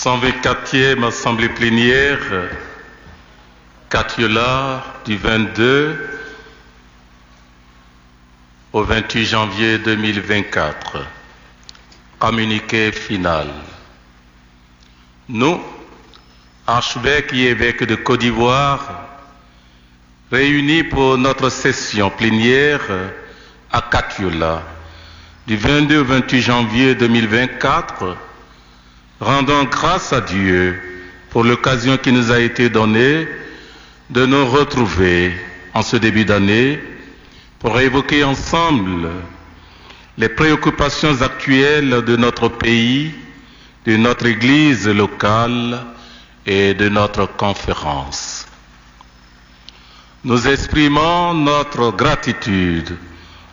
124e Assemblée plénière, Katiola, du 22 au 28 janvier 2024. Communiqué final. Nous, archevêques et évêques de Côte d'Ivoire, réunis pour notre session plénière à Katiola, du 22 au 28 janvier 2024, rendons grâce à Dieu pour l'occasion qui nous a été donnée de nous retrouver en ce début d'année pour évoquer ensemble les préoccupations actuelles de notre pays, de notre Église locale et de notre conférence. Nous exprimons notre gratitude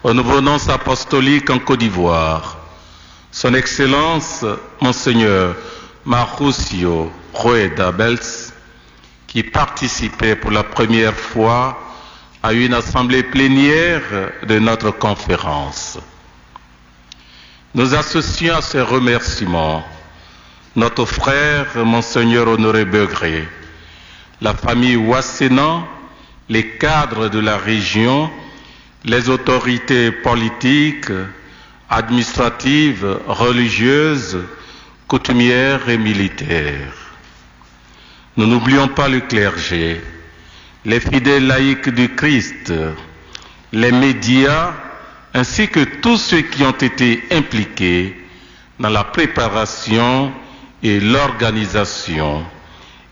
au nouveau nonce apostolique en Côte d'Ivoire, Son Excellence Monseigneur Maroussio Rueda Belz, qui participait pour la première fois à une assemblée plénière de notre conférence. Nous associons à ces remerciements notre frère Monseigneur Honoré Begré, la famille Ouassénan, les cadres de la région, les autorités politiques, administratives, religieuses, coutumières et militaires. Nous n'oublions pas le clergé, les fidèles laïcs du Christ, les médias, ainsi que tous ceux qui ont été impliqués dans la préparation et l'organisation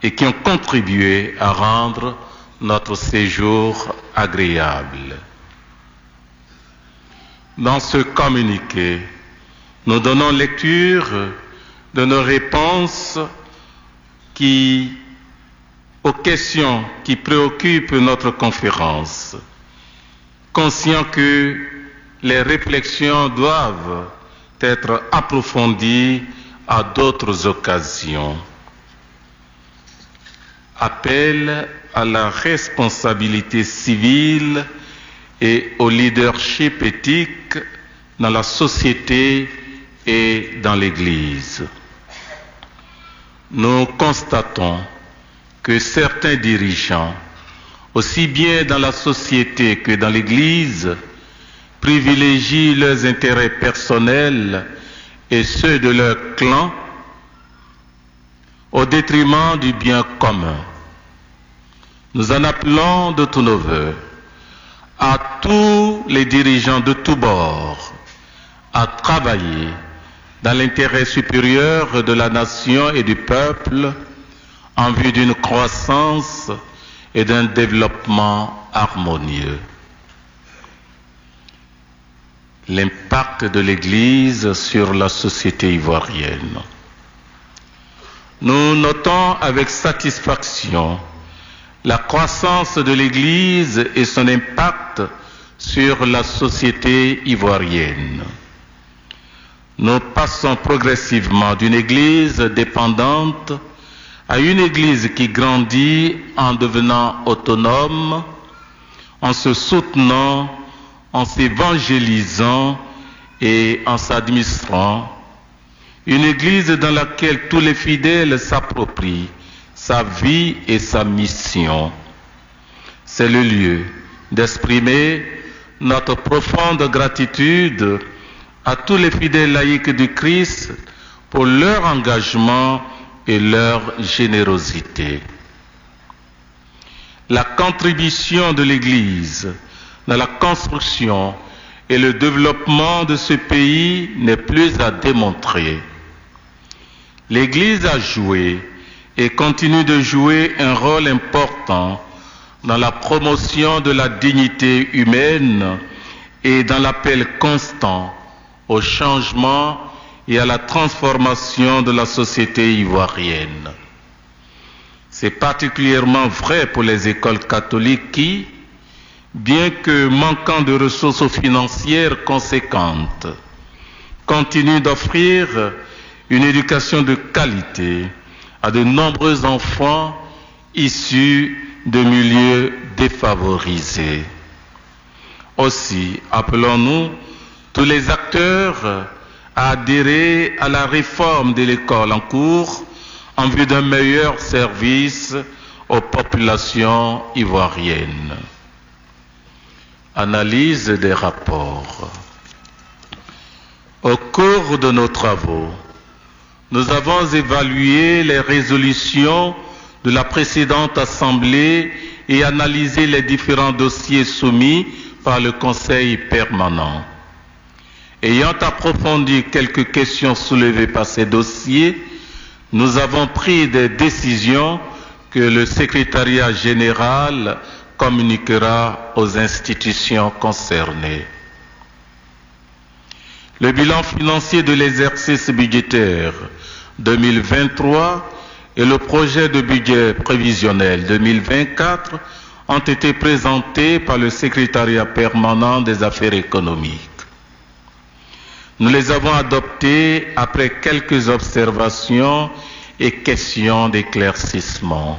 et qui ont contribué à rendre notre séjour agréable. Dans ce communiqué, nous donnons lecture de nos réponses aux questions qui préoccupent notre conférence, conscients que les réflexions doivent être approfondies à d'autres occasions. Appel à la responsabilité civile et au leadership éthique dans la société et dans l'Église. Nous constatons que certains dirigeants, aussi bien dans la société que dans l'Église, privilégient leurs intérêts personnels et ceux de leur clan au détriment du bien commun. Nous en appelons de tous nos vœux à tous les dirigeants de tous bords à travailler dans l'intérêt supérieur de la nation et du peuple en vue d'une croissance et d'un développement harmonieux. L'impact de l'Église sur la société ivoirienne. Nous notons avec satisfaction la croissance de l'Église et son impact sur la société ivoirienne. Nous passons progressivement d'une Église dépendante à une Église qui grandit en devenant autonome, en se soutenant, en s'évangélisant et en s'administrant. Une Église dans laquelle tous les fidèles s'approprient sa vie et sa mission. C'est le lieu d'exprimer notre profonde gratitude à tous les fidèles laïcs du Christ pour leur engagement et leur générosité. La contribution de l'Église dans la construction et le développement de ce pays n'est plus à démontrer. L'Église a joué et continue de jouer un rôle important dans la promotion de la dignité humaine et dans l'appel constant au changement et à la transformation de la société ivoirienne. C'est particulièrement vrai pour les écoles catholiques qui, bien que manquant de ressources financières conséquentes, continuent d'offrir une éducation de qualité à de nombreux enfants issus de milieux défavorisés. Aussi, appelons-nous tous les acteurs à adhérer à la réforme de l'école en cours en vue d'un meilleur service aux populations ivoiriennes. Analyse des rapports. Au cours de nos travaux, nous avons évalué les résolutions de la précédente Assemblée et analysé les différents dossiers soumis par le Conseil permanent. Ayant approfondi quelques questions soulevées par ces dossiers, nous avons pris des décisions que le secrétariat général communiquera aux institutions concernées. Le bilan financier de l'exercice budgétaire 2023 et le projet de budget prévisionnel 2024 ont été présentés par le secrétariat permanent des affaires économiques. Nous les avons adoptés après quelques observations et questions d'éclaircissement.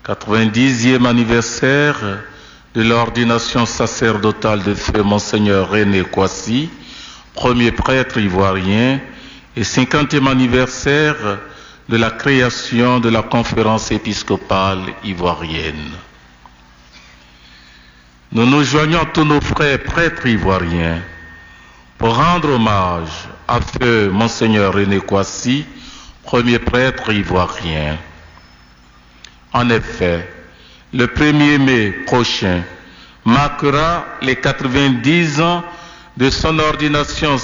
90e anniversaire de l'ordination sacerdotale de feu Monseigneur René Kwasi, premier prêtre ivoirien, et 50e anniversaire de la création de la conférence épiscopale ivoirienne. Nous nous joignons tous nos frères prêtres ivoiriens pour rendre hommage à feu Monseigneur René Kwasi, premier prêtre ivoirien. En effet, le 1er mai prochain marquera les 90 ans de son ordination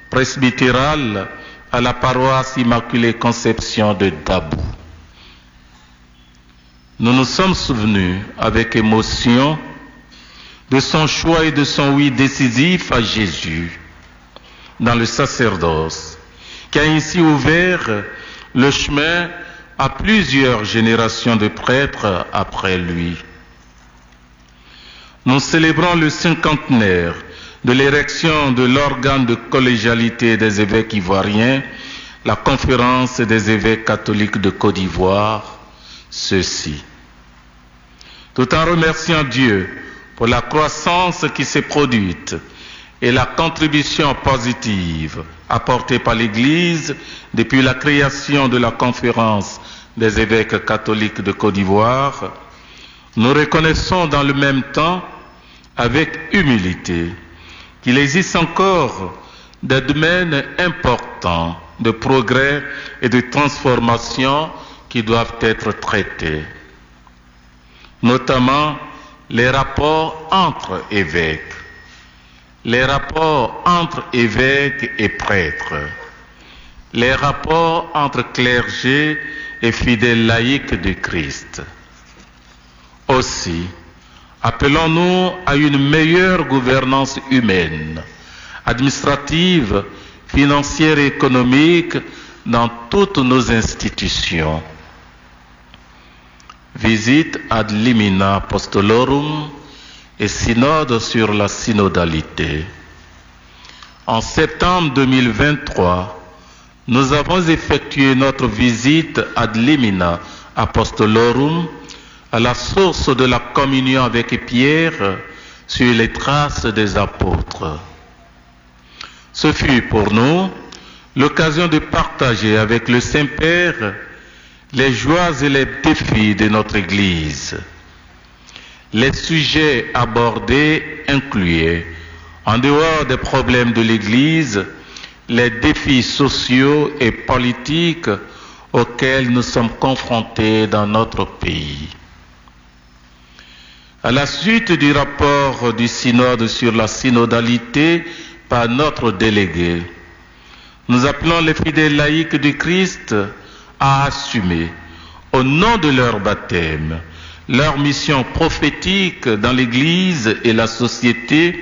presbytérale à la paroisse Immaculée Conception de Dabou. Nous nous sommes souvenus avec émotion de son choix et de son oui décisif à Jésus dans le sacerdoce, qui a ainsi ouvert le chemin à plusieurs générations de prêtres après lui. Nous célébrons le cinquantenaire de l'érection de l'organe de collégialité des évêques ivoiriens, la Conférence des évêques catholiques de Côte d'Ivoire, ceci. Tout en remerciant Dieu pour la croissance qui s'est produite et la contribution positive apportée par l'Église depuis la création de la Conférence des évêques catholiques de Côte d'Ivoire, nous reconnaissons dans le même temps, avec humilité, qu'il existe encore des domaines importants de progrès et de transformation qui doivent être traités, notamment les rapports entre évêques, les rapports entre évêques et prêtres, les rapports entre clergé et fidèles laïcs de Christ. Aussi, appelons-nous à une meilleure gouvernance humaine, administrative, financière et économique dans toutes nos institutions. Visite ad limina apostolorum et synode sur la synodalité. En septembre 2023, nous avons effectué notre visite ad limina apostolorum à la source de la communion avec Pierre sur les traces des apôtres. Ce fut pour nous l'occasion de partager avec le Saint-Père les joies et les défis de notre Église. Les sujets abordés incluaient, en dehors des problèmes de l'Église, les défis sociaux et politiques auxquels nous sommes confrontés dans notre pays. À la suite du rapport du synode sur la synodalité par notre délégué, nous appelons les fidèles laïcs du Christ à assumer, au nom de leur baptême, leur mission prophétique dans l'Église et la société,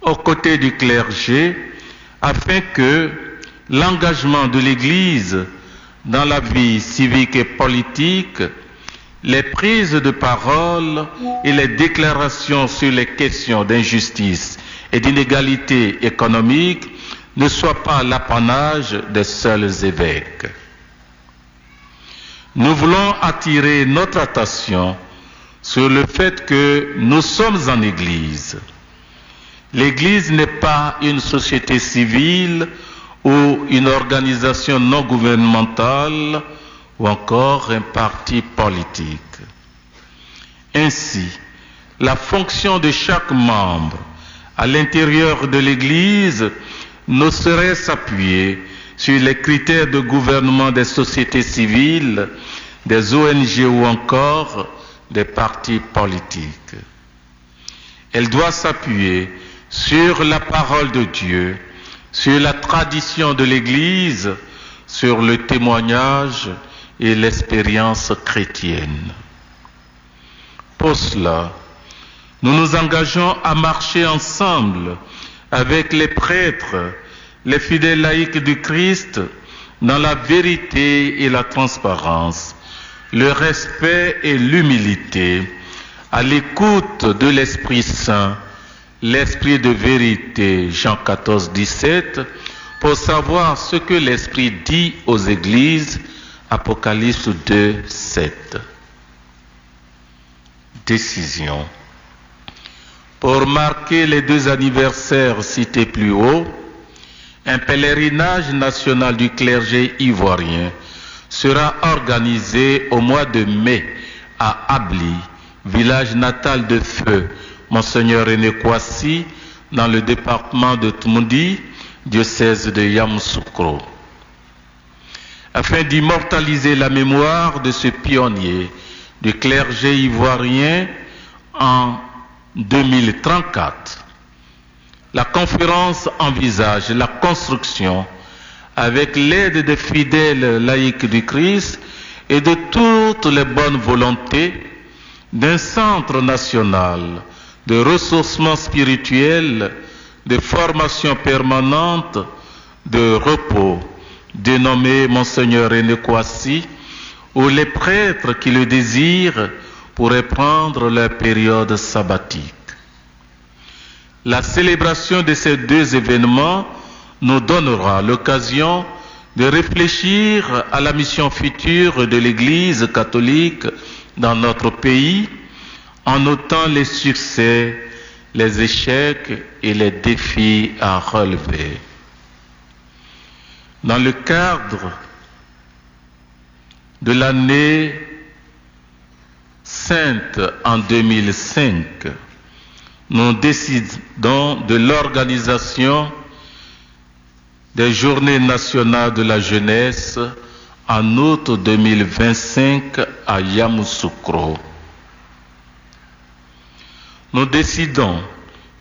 aux côtés du clergé, afin que l'engagement de l'Église dans la vie civique et politique, les prises de parole et les déclarations sur les questions d'injustice et d'inégalité économique ne soient pas l'apanage des seuls évêques. Nous voulons attirer notre attention sur le fait que nous sommes en Église. L'Église n'est pas une société civile ou une organisation non gouvernementale ou encore un parti politique. Ainsi, la fonction de chaque membre à l'intérieur de l'Église ne saurait s'appuyer sur les critères de gouvernement des sociétés civiles, des ONG ou encore des partis politiques. Elle doit s'appuyer sur la parole de Dieu, sur la tradition de l'Église, sur le témoignage et l'expérience chrétienne. Pour cela, nous nous engageons à marcher ensemble avec les prêtres, les fidèles laïcs du Christ, dans la vérité et la transparence, le respect et l'humilité, à l'écoute de l'Esprit Saint, l'Esprit de vérité, Jean 14, 17, pour savoir ce que l'Esprit dit aux églises, Apocalypse 2, 7. Décision. Pour marquer les 2 anniversaires cités plus haut, un pèlerinage national du clergé ivoirien sera organisé au mois de mai à Abli, village natal de feu, Monseigneur René Kouassi, dans le département de Tmoundi, diocèse de Yamoussoukro. Afin d'immortaliser la mémoire de ce pionnier du clergé ivoirien en 2034, la conférence envisage la construction, avec l'aide des fidèles laïcs du Christ et de toutes les bonnes volontés, d'un centre national de ressourcement spirituel, de formation permanente, de repos, dénommé Monseigneur René Kouassi, où les prêtres qui le désirent pourraient prendre leur période sabbatique. La célébration de ces 2 événements nous donnera l'occasion de réfléchir à la mission future de l'Église catholique dans notre pays, en notant les succès, les échecs et les défis à relever. Dans le cadre de l'année sainte en 2005, nous décidons de l'organisation des Journées nationales de la jeunesse en août 2025 à Yamoussoukro. Nous décidons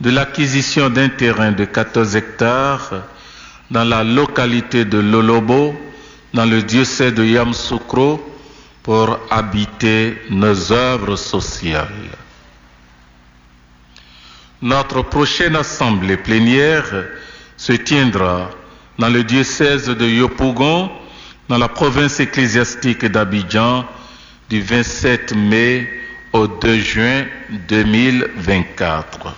de l'acquisition d'un terrain de 14 hectares dans la localité de Lolobo, dans le diocèse de Yamoussoukro, pour habiter nos œuvres sociales. Notre prochaine assemblée plénière se tiendra dans le diocèse de Yopougon, dans la province ecclésiastique d'Abidjan, du 27 mai au 2 juin 2024.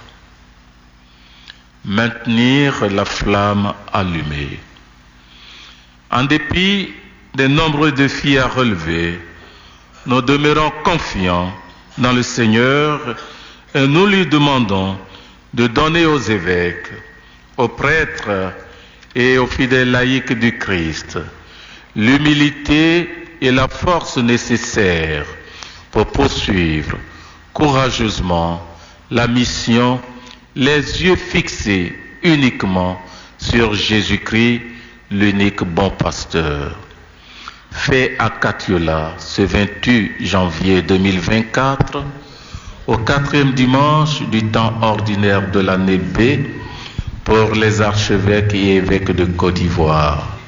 Maintenir la flamme allumée. En dépit des nombreux défis à relever, nous demeurons confiants dans le Seigneur et nous lui demandons de donner aux évêques, aux prêtres et aux fidèles laïcs du Christ l'humilité et la force nécessaires pour poursuivre courageusement la mission, les yeux fixés uniquement sur Jésus-Christ, l'unique bon pasteur. Fait à Katiola ce 28 janvier 2024, au 4e dimanche du temps ordinaire de l'année B, pour les archevêques et évêques de Côte d'Ivoire.